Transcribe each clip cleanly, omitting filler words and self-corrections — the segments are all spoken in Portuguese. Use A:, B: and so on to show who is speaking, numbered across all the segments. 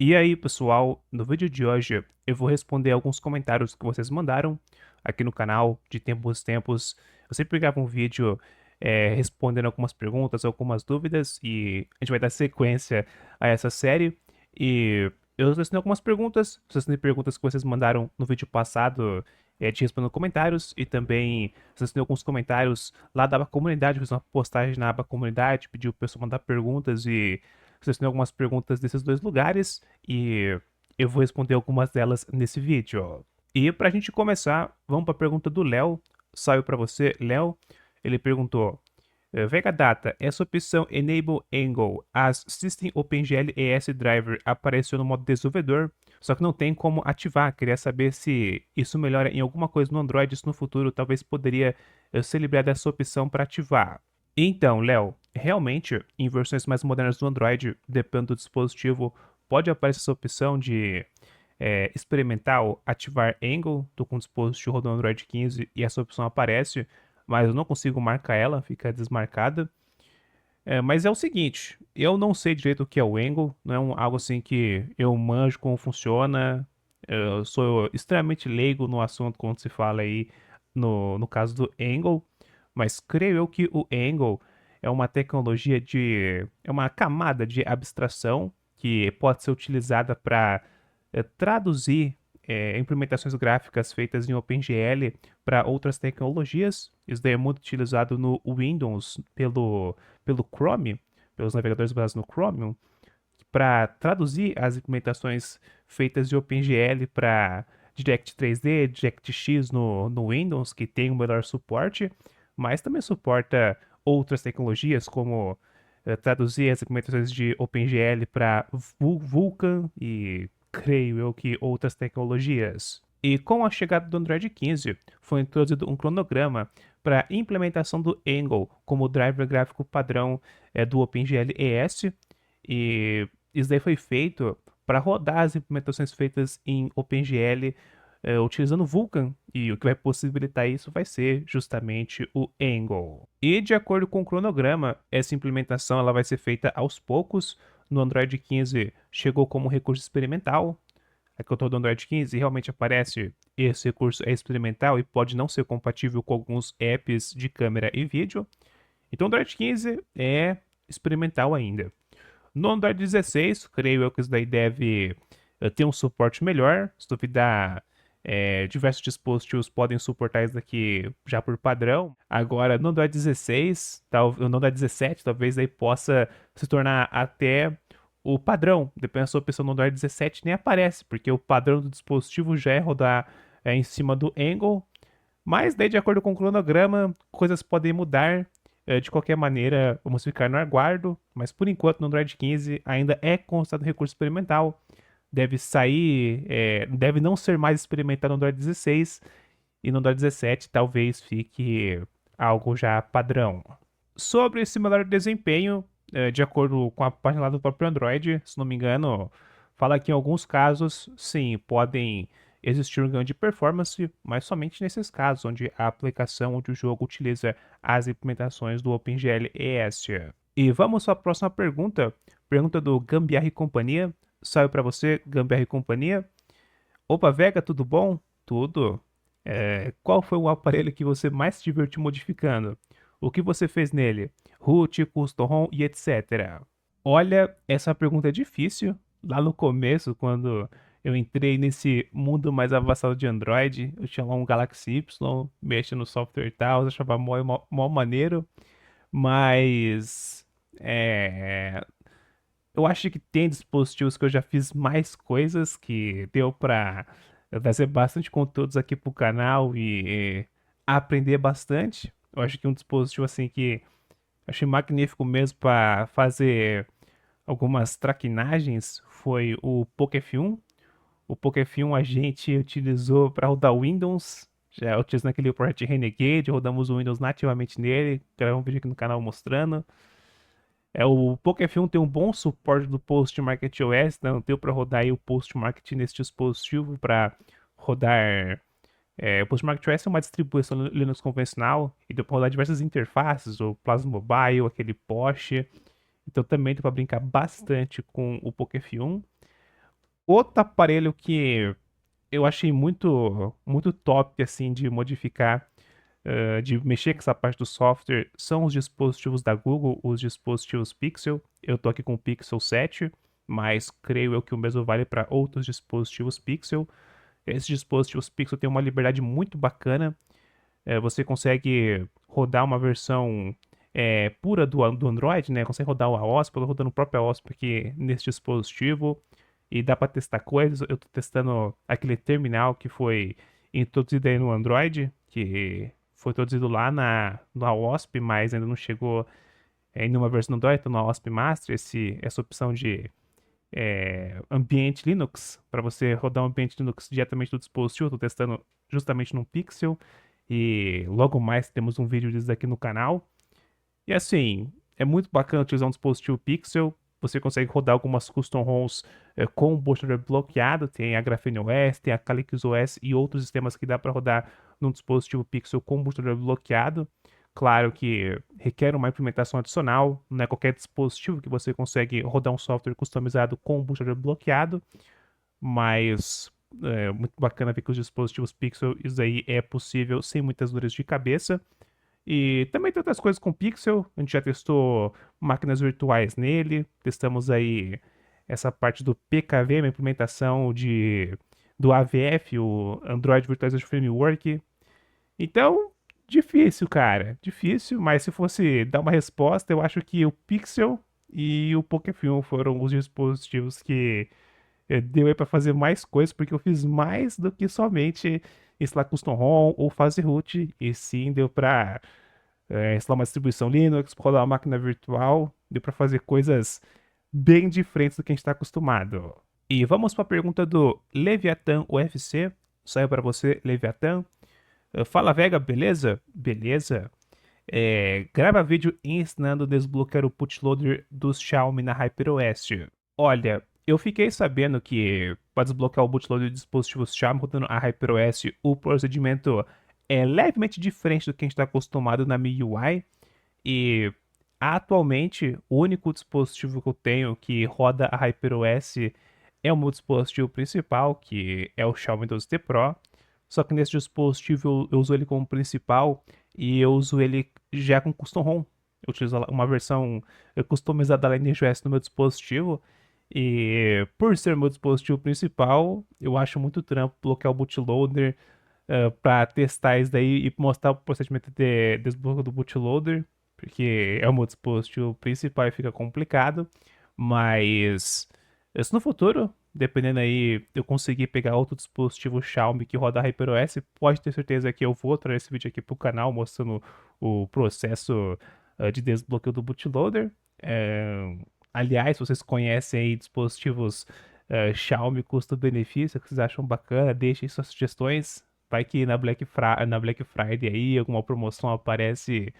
A: E aí, pessoal, no vídeo de hoje eu vou responder alguns comentários que vocês mandaram aqui no canal de tempos em tempos. Eu sempre gravo um vídeo respondendo algumas perguntas, algumas dúvidas e a gente vai dar sequência a essa série. E eu selecionei algumas perguntas, selecionei perguntas que vocês mandaram no vídeo passado, te respondendo comentários e também selecionei alguns comentários lá da aba comunidade, fiz uma postagem na aba comunidade, pedi o pessoal mandar perguntas e selecionei algumas perguntas desses dois lugares e eu vou responder algumas delas nesse vídeo. E pra gente começar, vamos pra pergunta do Léo. Saiu pra você, Léo. Ele perguntou: Vega Data, essa opção Enable Angle as System OpenGL ES Driver apareceu no modo desenvolvedor, só que não tem como ativar. Queria saber se isso melhora em alguma coisa no Android, se no futuro talvez poderia ser liberada essa opção para ativar. Então, Léo, realmente, em versões mais modernas do Android, dependendo do dispositivo, pode aparecer essa opção de experimental ativar Angle. Estou com o dispositivo rodando Android 15 e essa opção aparece, mas eu não consigo marcar ela, fica desmarcada. Mas é o seguinte, eu não sei direito o que é o Angle, não é algo assim que eu manjo como funciona. Eu sou extremamente leigo no assunto quando se fala aí no caso do Angle, mas creio eu que o Angle é uma tecnologia é uma camada de abstração que pode ser utilizada para traduzir implementações gráficas feitas em OpenGL para outras tecnologias. Isso daí é muito utilizado no Windows pelo Chrome, pelos navegadores baseados no Chromium, para traduzir as implementações feitas de OpenGL para Direct 3D, DirectX no Windows, que tem um melhor suporte, mas também suporta outras tecnologias, como traduzir as implementações de OpenGL para Vulkan e creio eu que outras tecnologias. E com a chegada do Android 15, foi introduzido um cronograma para implementação do Angle como driver gráfico padrão do OpenGL ES, e isso daí foi feito para rodar as implementações feitas em OpenGL utilizando Vulkan, e o que vai possibilitar isso vai ser justamente o Angle. E de acordo com o cronograma, essa implementação ela vai ser feita aos poucos. No Android 15 chegou como recurso experimental. Aqui eu estou do Android 15 e realmente aparece esse recurso é experimental e pode não ser compatível com alguns apps de câmera e vídeo. Então o Android 15 é experimental ainda. No Android 16, creio eu que isso daí deve ter um suporte melhor. Se duvidar, diversos dispositivos podem suportar isso daqui já por padrão. Agora, no Android 16, no Android 17, talvez aí possa se tornar até o padrão. Dependendo da sua opção no Android 17, nem aparece, porque o padrão do dispositivo já é rodar em cima do Angle. Mas daí, de acordo com o cronograma, coisas podem mudar. De qualquer maneira, vamos ficar no aguardo, mas por enquanto no Android 15 ainda é constado recurso experimental. Deve sair, deve não ser mais experimentado no Android 16 e no Android 17 talvez fique algo já padrão. Sobre esse melhor desempenho, de acordo com a página lá do próprio Android, se não me engano, fala que em alguns casos, sim, podem existir um ganho de performance, mas somente nesses casos onde a aplicação onde o jogo utiliza as implementações do OpenGL ES. E vamos para a próxima pergunta, pergunta do Gambiarra e Companhia. Saiu para você, Gambiarra e Companhia. Opa, Vega, tudo bom? Tudo. Qual foi o aparelho que você mais se divertiu modificando? O que você fez nele? Root, custom ROM e etc. Olha, essa pergunta é difícil. Lá no começo, quando eu entrei nesse mundo mais avançado de Android, eu tinha lá um Galaxy Y, mexendo no software e tal, eu achava mó maneiro, mas eu acho que tem dispositivos que eu já fiz mais coisas que deu pra trazer bastante conteúdos aqui pro canal e aprender bastante. Eu acho que um dispositivo assim que achei magnífico mesmo para fazer algumas traquinagens foi o PokeF1. O PokeF1 a gente utilizou para rodar Windows, já utilizando aquele Project Renegade, rodamos o Windows nativamente nele, gravamos um vídeo aqui no canal mostrando. O PokeF1 tem um bom suporte do Post Market OS, então deu para rodar aí o Post Market nesse dispositivo para rodar. O Post Market OS é uma distribuição Linux convencional e deu para rodar diversas interfaces, o Plasma Mobile, aquele Porsche. Então também deu para brincar bastante com o PokeF1. Outro aparelho que eu achei muito top, assim, de modificar, de mexer com essa parte do software, são os dispositivos da Google, os dispositivos Pixel. Eu tô aqui com o Pixel 7, mas creio eu que o mesmo vale para outros dispositivos Pixel. Esses dispositivos Pixel têm uma liberdade muito bacana. Você consegue rodar uma versão pura do Android, né? Consegue rodar o AOSP, eu tô rodando o próprio AOSP aqui nesse dispositivo e dá para testar coisas. Eu tô testando aquele terminal que foi introduzido aí no Android, que foi introduzido lá no AOSP, mas ainda não chegou em nenhuma versão do Android, tá no AOSP Master, essa opção de ambiente Linux, para você rodar um ambiente Linux diretamente do dispositivo. Estou testando justamente no Pixel e logo mais temos um vídeo disso aqui no canal. E assim, é muito bacana utilizar um dispositivo Pixel. Você consegue rodar algumas custom ROMs com o bootloader bloqueado. Tem a Graphene OS, tem a Calyx OS e outros sistemas que dá para rodar num dispositivo Pixel com o bootloader bloqueado. Claro que requer uma implementação adicional, não é qualquer dispositivo que você consegue rodar um software customizado com o bootloader bloqueado, mas é muito bacana ver que os dispositivos Pixel, isso aí é possível sem muitas dores de cabeça. E também tem outras coisas com Pixel, a gente já testou máquinas virtuais nele, testamos aí essa parte do PKV, uma implementação do AVF, o Android Virtualization Framework. Então, difícil, cara, difícil, mas se fosse dar uma resposta, eu acho que o Pixel e o Pokéfilm foram os dispositivos que deu aí para fazer mais coisas, porque eu fiz mais do que somente instalar custom ROM ou fazer root, e sim deu para instalar uma distribuição Linux, rodar uma máquina virtual, deu para fazer coisas bem diferentes do que a gente está acostumado. E vamos para a pergunta do Leviathan UFC. Saiu para você, Leviathan. Fala, Vega, beleza? Beleza. Grava vídeo ensinando a desbloquear o bootloader do Xiaomi na HyperOS. Olha, eu fiquei sabendo que para desbloquear o bootloader de dispositivos Xiaomi rodando a HyperOS, o procedimento é levemente diferente do que a gente está acostumado na MIUI. E atualmente, o único dispositivo que eu tenho que roda a HyperOS é o meu dispositivo principal, que é o Xiaomi 12T Pro. Só que nesse dispositivo eu uso ele como principal e eu uso ele já com custom ROM. Eu utilizo uma versão customizada da Lineage OS no meu dispositivo. E por ser meu dispositivo principal, eu acho muito trampo bloquear o bootloader para testar isso daí e mostrar o procedimento de desbloqueio do bootloader, porque é o meu dispositivo principal e fica complicado. Mas isso no futuro, dependendo aí, eu conseguir pegar outro dispositivo Xiaomi que roda HyperOS, pode ter certeza que eu vou trazer esse vídeo aqui pro canal mostrando o processo de desbloqueio do bootloader. Aliás, se vocês conhecem aí dispositivos Xiaomi custo-benefício que vocês acham bacana, deixem suas sugestões. Vai que na Black Friday aí, alguma promoção aparece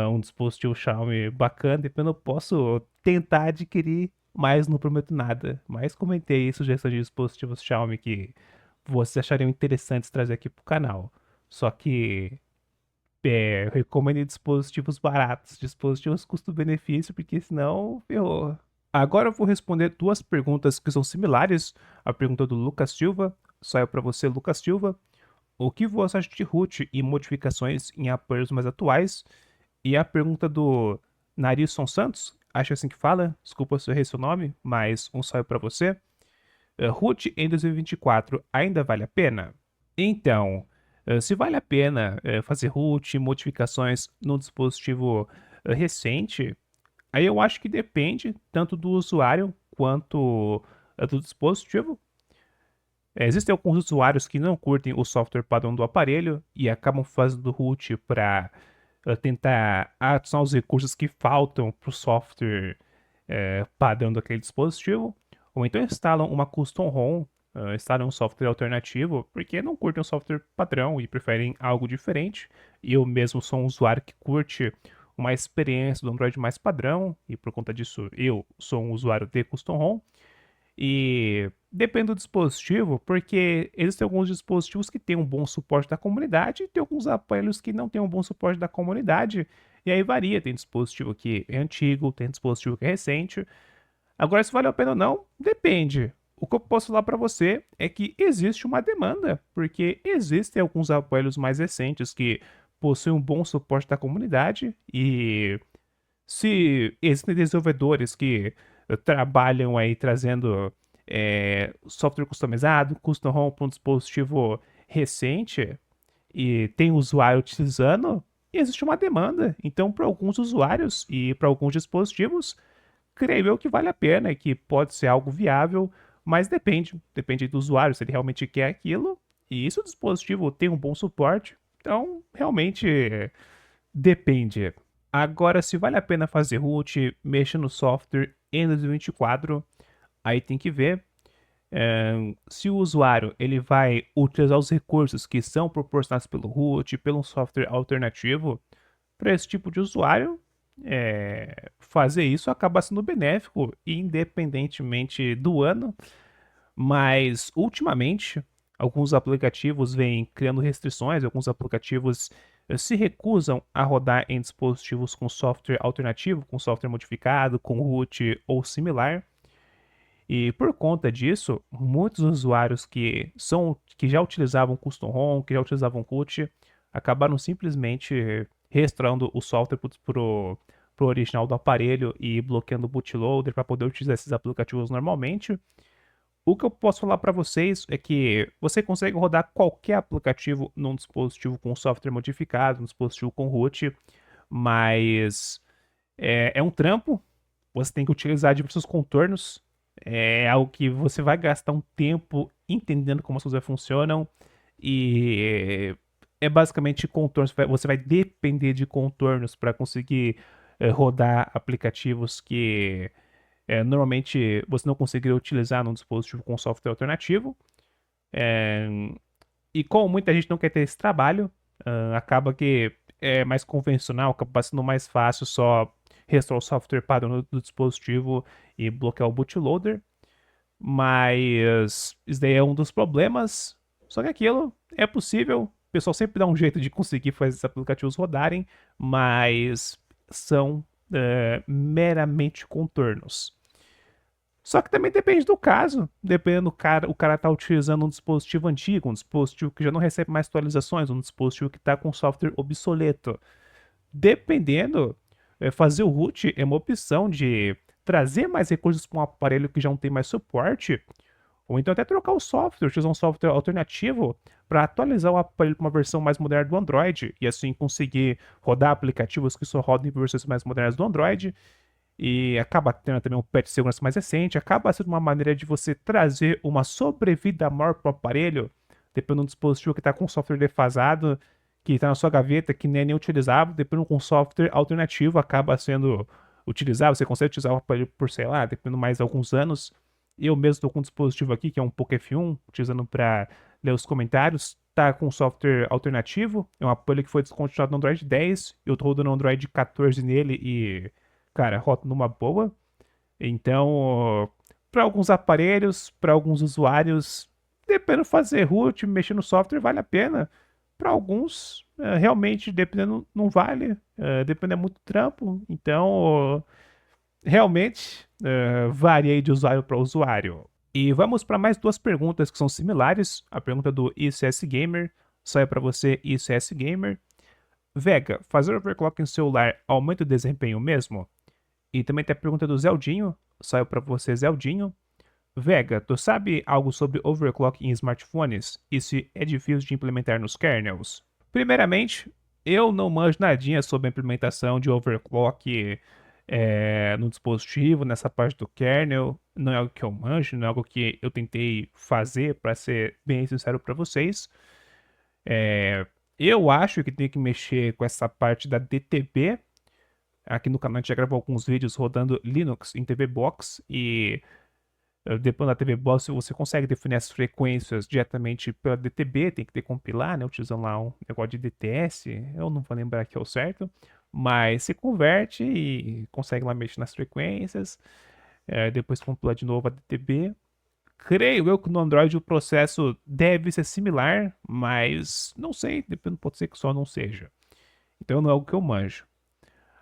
A: um dispositivo Xiaomi bacana, depois eu posso tentar adquirir, mas não prometo nada. Mas comentei aí sugestões de dispositivos Xiaomi que vocês achariam interessantes trazer aqui pro canal. Só que eu recomendo dispositivos baratos, dispositivos custo-benefício, porque senão ferrou. Agora eu vou responder duas perguntas que são similares. A pergunta do Lucas Silva, saiu para você, Lucas Silva. O que você acha de root e modificações em aparelhos mais atuais? E a pergunta do Narilson Santos, acho assim que fala, desculpa se eu errei seu nome, mas um salve para você. Root em 2024 ainda vale a pena? Então, se vale a pena fazer root e modificações num dispositivo recente, aí eu acho que depende tanto do usuário quanto do dispositivo. Existem alguns usuários que não curtem o software padrão do aparelho e acabam fazendo root para tentar adicionar os recursos que faltam para o software padrão daquele dispositivo, ou então instalam uma custom ROM, instalam um software alternativo, porque não curtem o software padrão e preferem algo diferente. E eu mesmo sou um usuário que curte uma experiência do Android mais padrão, e por conta disso eu sou um usuário de custom ROM. E depende do dispositivo, porque existem alguns dispositivos que têm um bom suporte da comunidade e tem alguns aparelhos que não têm um bom suporte da comunidade. E aí varia, tem dispositivo que é antigo, tem dispositivo que é recente. Agora, se vale a pena ou não, depende. O que eu posso falar para você é que existe uma demanda, porque existem alguns aparelhos mais recentes que possuem um bom suporte da comunidade e se existem desenvolvedores que trabalham aí trazendo software customizado, custom ROM para um dispositivo recente e tem usuário utilizando, existe uma demanda. Então, para alguns usuários e para alguns dispositivos, creio eu que vale a pena e que pode ser algo viável, mas depende do usuário, se ele realmente quer aquilo. E se o dispositivo tem um bom suporte, então realmente depende. Agora, se vale a pena fazer root, mexer no software em 2024, aí tem que ver se o usuário ele vai utilizar os recursos que são proporcionados pelo root, pelo software alternativo. Para esse tipo de usuário, fazer isso acaba sendo benéfico, independentemente do ano. Mas, ultimamente, alguns aplicativos vêm criando restrições, alguns aplicativos se recusam a rodar em dispositivos com software alternativo, com software modificado, com root ou similar. E por conta disso, muitos usuários que já utilizavam Custom ROM, que já utilizavam root, acabaram simplesmente restaurando o software pro original do aparelho e bloqueando o bootloader para poder utilizar esses aplicativos normalmente. O que eu posso falar para vocês é que você consegue rodar qualquer aplicativo num dispositivo com software modificado, num dispositivo com root, mas é um trampo, você tem que utilizar diversos contornos, é algo que você vai gastar um tempo entendendo como as coisas funcionam e é basicamente contornos, você vai depender de contornos para conseguir rodar aplicativos que normalmente você não conseguiria utilizar num dispositivo com software alternativo. É, e como muita gente não quer ter esse trabalho, acaba que é mais convencional, acaba sendo mais fácil só restaurar o software padrão do dispositivo e bloquear o bootloader. Mas isso daí é um dos problemas. Só que aquilo é possível. O pessoal sempre dá um jeito de conseguir fazer esses aplicativos rodarem, mas são meramente contornos. Só que também depende do caso. Dependendo do cara, o cara tá utilizando um dispositivo antigo, um dispositivo que já não recebe mais atualizações, um dispositivo que está com software obsoleto. Dependendo, fazer o root é uma opção de trazer mais recursos para um aparelho que já não tem mais suporte, ou então até trocar o software, utilizar um software alternativo para atualizar o aparelho para uma versão mais moderna do Android e assim conseguir rodar aplicativos que só rodam em versões mais modernas do Android e acaba tendo também um patch de segurança mais recente, acaba sendo uma maneira de você trazer uma sobrevida maior para o aparelho, dependendo do dispositivo que está com software defasado, que está na sua gaveta, que nem é nem utilizável, dependendo com software alternativo, acaba sendo utilizável, você consegue utilizar o aparelho por, sei lá, dependendo mais de alguns anos. Eu mesmo estou com um dispositivo aqui, que é um Poco F1, utilizando para ler os comentários, tá com software alternativo, é um aparelho que foi descontinuado no Android 10, eu estou rodando no Android 14 nele e cara, roda numa boa. Então, para alguns aparelhos, para alguns usuários, dependendo fazer root, mexer no software, vale a pena. Para alguns, realmente, dependendo, não vale. Dependendo é muito trampo. Então, realmente, varia aí de usuário para usuário. E vamos para mais duas perguntas que são similares. A pergunta do ICS Gamer, só é para você, ICS Gamer. Vega, fazer overclock em celular aumenta o desempenho mesmo? E também tem a pergunta do Zeldinho, saiu para você, Zeldinho. Vega, tu sabe algo sobre overclock em smartphones e se é difícil de implementar nos kernels? Primeiramente, eu não manjo nadinha sobre a implementação de overclock no dispositivo, nessa parte do kernel. Não é algo que eu manjo, não é algo que eu tentei fazer, para ser bem sincero para vocês. Eu acho que tem que mexer com essa parte da DTB. Aqui no canal a gente já gravou alguns vídeos rodando Linux em TV Box e depois da TV Box você consegue definir as frequências diretamente pela DTB, tem que decompilar, né, utilizando lá um negócio de DTS, eu não vou lembrar aqui ao certo, mas se converte e consegue lá mexer nas frequências, depois compila de novo a DTB. Creio eu que no Android o processo deve ser similar, mas não sei, depende, pode ser que só não seja. Então não é algo que eu manjo.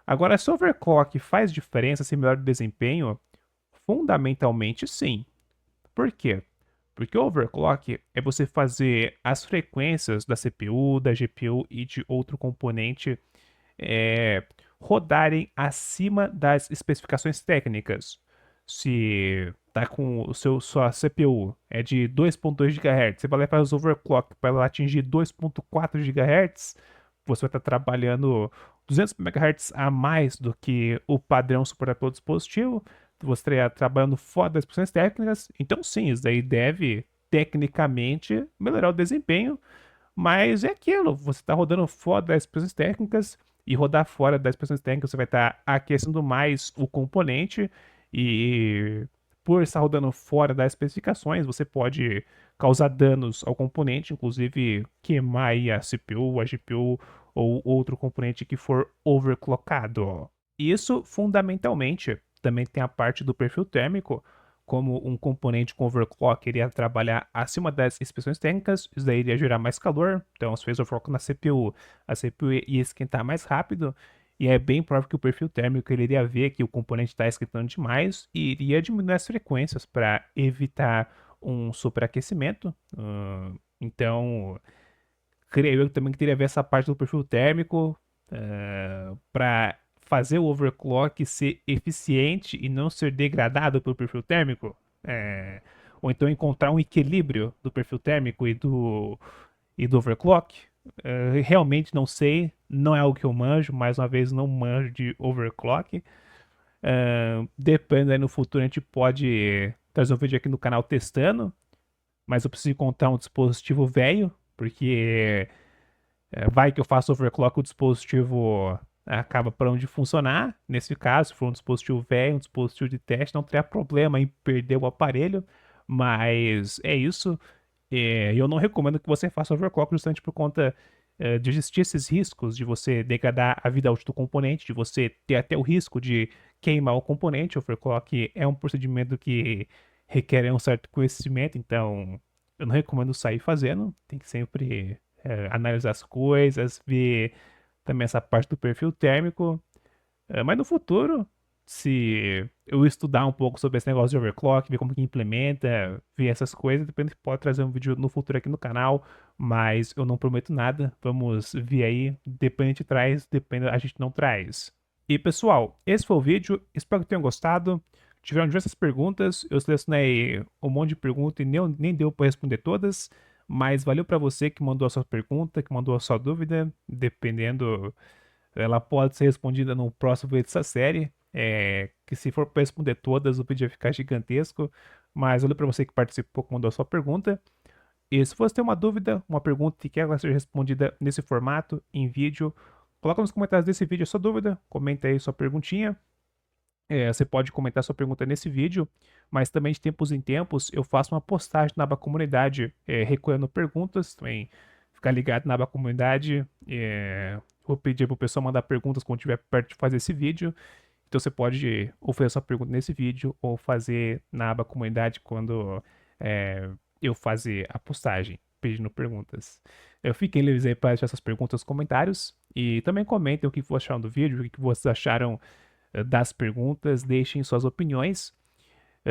A: Agora, se o overclock faz diferença se melhora o desempenho, fundamentalmente sim. Por quê? Porque o overclock é você fazer as frequências da CPU, da GPU e de outro componente eh, rodarem acima das especificações técnicas. Se tá com sua CPU é de 2.2 GHz, você vai lá e faz overclock para ela atingir 2.4 GHz, você vai estar trabalhando 200 MHz a mais do que o padrão suportado pelo dispositivo, você estaria trabalhando fora das especificações técnicas, então sim, isso daí deve, tecnicamente, melhorar o desempenho, mas é aquilo, você está rodando fora das especificações técnicas, e rodar fora das especificações técnicas, você vai estar aquecendo mais o componente, e por estar rodando fora das especificações, você pode causar danos ao componente, inclusive queimar aí a CPU, a GPU ou outro componente que for overclockado. Isso, fundamentalmente, também tem a parte do perfil térmico, como um componente com overclock iria trabalhar acima das especificações técnicas, isso daí iria gerar mais calor, então se fez overclock na CPU, a CPU ia esquentar mais rápido, e é bem provável que o perfil térmico ele iria ver que o componente está esquentando demais e iria diminuir as frequências para evitar um superaquecimento. Então, creio eu também que teria a ver essa parte do perfil térmico para fazer o overclock ser eficiente e não ser degradado pelo perfil térmico. Ou então encontrar um equilíbrio do perfil térmico e do overclock. Realmente não sei, não é algo que eu manjo, mais uma vez não manjo de overclock. Depende aí no futuro, a gente pode trazer um vídeo aqui no canal testando, mas eu preciso encontrar um dispositivo velho, porque vai que eu faço overclock, o dispositivo acaba parando de funcionar. Nesse caso, se for um dispositivo velho, um dispositivo de teste, não teria problema em perder o aparelho, mas é isso. Eu não recomendo que você faça overclock justamente por conta de existir esses riscos de você degradar a vida útil do componente, de você ter até o risco de queimar o componente. O overclock é um procedimento que requer um certo conhecimento, então eu não recomendo sair fazendo. Tem que sempre analisar as coisas, ver também essa parte do perfil térmico. Mas no futuro, se eu estudar um pouco sobre esse negócio de overclock, ver como que implementa, ver essas coisas, depois pode trazer um vídeo no futuro aqui no canal, mas eu não prometo nada. Vamos ver aí, depois a gente traz, depende a gente não traz. E pessoal, esse foi o vídeo, espero que tenham gostado. Tiveram diversas perguntas, eu selecionei um monte de perguntas e nem deu para responder todas, mas valeu para você que mandou a sua pergunta, que mandou a sua dúvida, dependendo ela pode ser respondida no próximo vídeo dessa série. Que se for para responder todas, o vídeo vai ficar gigantesco. Mas olha para você que participou, que mandou a sua pergunta. E se você tem uma dúvida, uma pergunta que quer que ela seja respondida nesse formato, em vídeo, coloca nos comentários desse vídeo a sua dúvida, comenta aí sua perguntinha. Você pode comentar sua pergunta nesse vídeo, mas também de tempos em tempos eu faço uma postagem na aba comunidade recolhendo perguntas, também ficar ligado na aba comunidade. Vou pedir para o pessoal mandar perguntas quando estiver perto de fazer esse vídeo. Então você pode ou fazer sua pergunta nesse vídeo ou fazer na aba comunidade quando eu fazer a postagem pedindo perguntas. Eu fiquei livre aí para deixar essas perguntas nos comentários e também comentem o que vocês acharam do vídeo, o que vocês acharam das perguntas, deixem suas opiniões,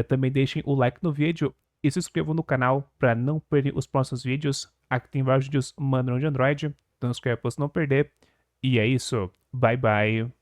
A: também deixem o like no vídeo e se inscrevam no canal para não perder os próximos vídeos. Aqui tem vários vídeos manual de Android, então se inscreva para você não perder. E é isso, bye bye.